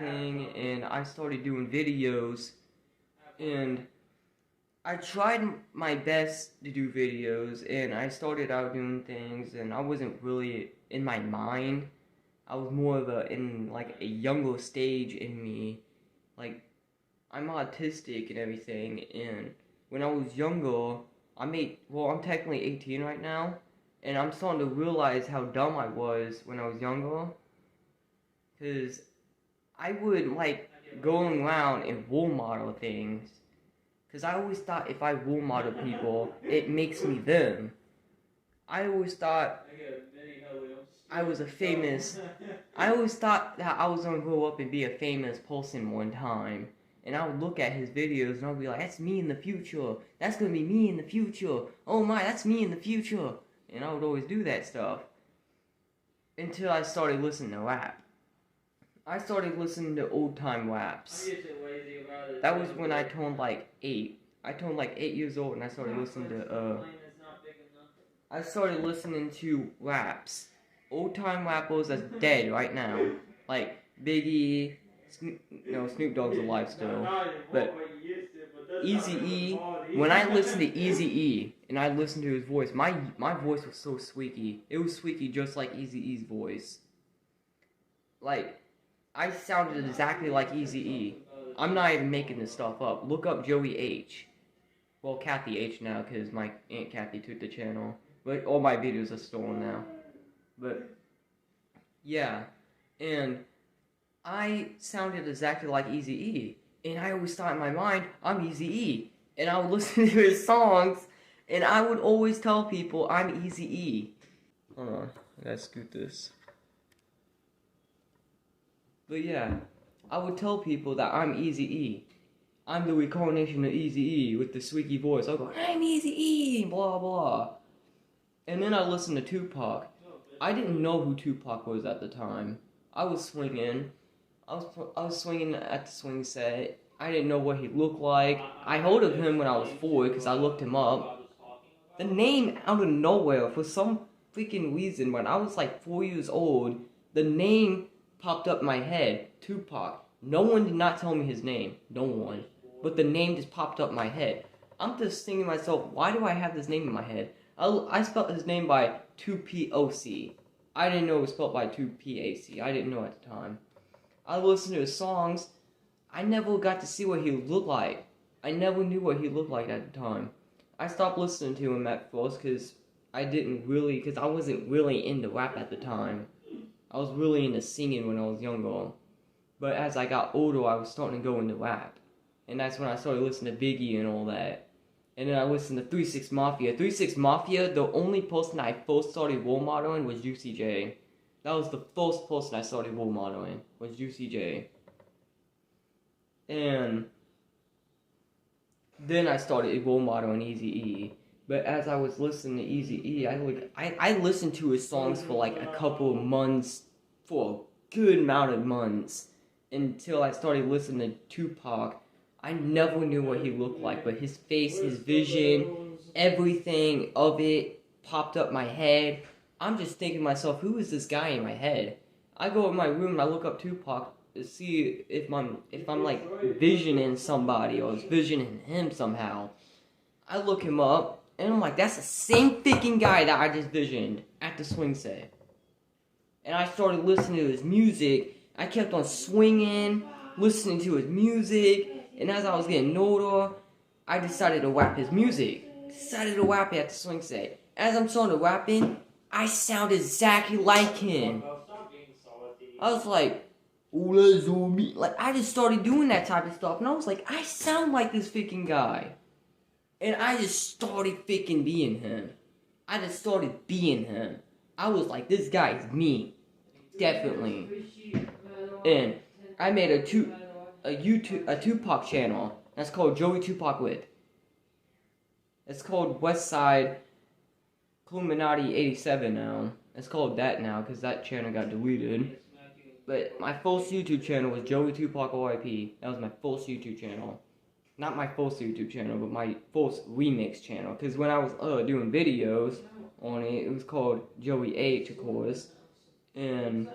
everything, and I started doing videos, and I tried my best to do videos, and I started out doing things, and I wasn't really in my mind. I was more of in like a younger stage in me. Like, I'm autistic and everything, and when I was younger, I'm technically 18 right now, and I'm starting to realize how dumb I was when I was younger, because I would like going around and role model things, because I always thought if I role model people, it makes me them. I always thought I was a famous, I always thought that I was gonna grow up and be a famous person one time. And I would look at his videos and I'd be like, that's me in the future. That's gonna be me in the future. Oh my, that's me in the future. And I would always do that stuff. Until I started listening to rap. I started listening to old time raps. That was when I turned like 8. I turned like 8 years old and I started listening to raps. Old time rappers that's dead right now. Like Biggie, Snoop Dogg's alive still. But Eazy-E, when I listened to Eazy-E and I listened to his voice, my voice was so squeaky. It was squeaky just like Eazy-E's voice. Like, I sounded exactly like Eazy-E. I'm not even making this stuff up. Look up Joey H. Well, Kathy H now, because my Aunt Kathy took the channel. But all my videos are stolen now. But, yeah. And I sounded exactly like Eazy-E. And I always thought in my mind, I'm Eazy-E. And I would listen to his songs, and I would always tell people I'm Eazy-E. Hold on, I gotta scoot this. But yeah, I would tell people that I'm Eazy-E. I'm the reincarnation of Eazy-E with the squeaky voice. I'll go, I'm Eazy-E, blah blah. And then I listened to Tupac. I didn't know who Tupac was at the time. I was swinging. I was swinging at the swing set. I didn't know what he looked like. I heard of him when I was 4 because I looked him up. The name out of nowhere, for some freaking reason, when I was like 4 years old, the name popped up in my head. Tupac. No one did not tell me his name. No one. But the name just popped up in my head. I'm just thinking to myself, why do I have this name in my head? I spelled his name by 2POC. I didn't know it was spelled by 2PAC. I didn't know at the time. I listened to his songs. I never got to see what he looked like. I never knew what he looked like at the time. I stopped listening to him at first because I wasn't really into rap at the time. I was really into singing when I was younger. But as I got older, I was starting to go into rap. And that's when I started listening to Biggie and all that. And then I listened to 3 6 Mafia. 3 6 Mafia, the only person I first started role modeling was Juicy J. That was the first person I started role modeling, was Juicy J. And then I started role modeling Eazy-E. But as I was listening to Eazy-E, I listened to his songs for like a couple of months, for a good amount of months, until I started listening to Tupac. I never knew what he looked like, but his face, his vision, everything of it popped up in my head. I'm just thinking to myself, who is this guy in my head? I go in my room and I look up Tupac to see if I'm like visioning somebody or visioning him somehow. I look him up and I'm like, that's the same freaking guy that I just visioned at the swing set. And I started listening to his music. I kept on swinging, listening to his music. And as I was getting older, I decided to rap his music. Decided to rap it at the swing set. As I'm starting to rapping, I sound exactly like him. I was like, like, I just started doing that type of stuff. And I was like, I sound like this freaking guy. And I just started freaking being him. I just started being him. I was like, this guy is me. Definitely. And I made a Tupac channel. That's called Joey Tupac with. It's called Westside Illuminati 87 now. It's called that now because that channel got deleted. But my first YouTube channel was Joey Tupac RIP. That was my first YouTube channel. Not my first YouTube channel, but my first remix channel. Because when I was doing videos on it, it was called Joey H, of course. And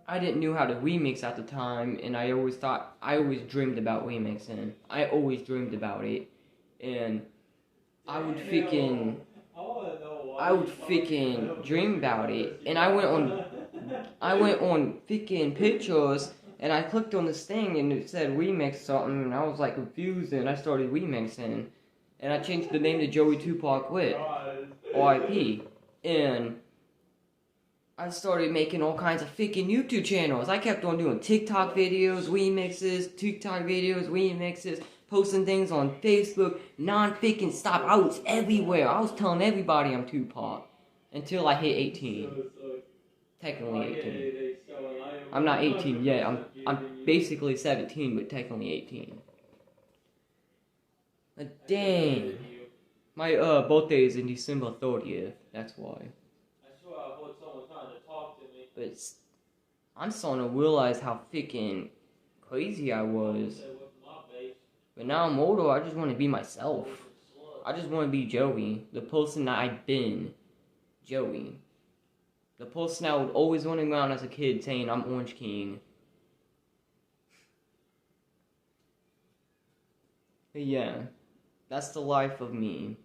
I didn't know how to remix at the time, and I always dreamed about remixing. I always dreamed about it, and I would freaking dream about it, and I went on freaking pictures, and I clicked on this thing, and it said remix something, and I was like confused, and I started remixing, and I changed the name to Joey Tupac Lit, R.I.P. And I started making all kinds of freaking YouTube channels. I kept on doing TikTok videos, remixes, posting things on Facebook, non-freaking stop. I was everywhere. I was telling everybody I'm Tupac until I hit 18. Technically 18. I'm not 18 yet. I'm basically 17, but technically 18. But dang. My birthday is in December 30th. That's why. But I'm starting to realize how freaking crazy I was. But now I'm older, I just want to be myself. I just want to be Joey, the person that I've been. Joey. The person that would always run around as a kid saying, I'm Orange King. But yeah, that's the life of me.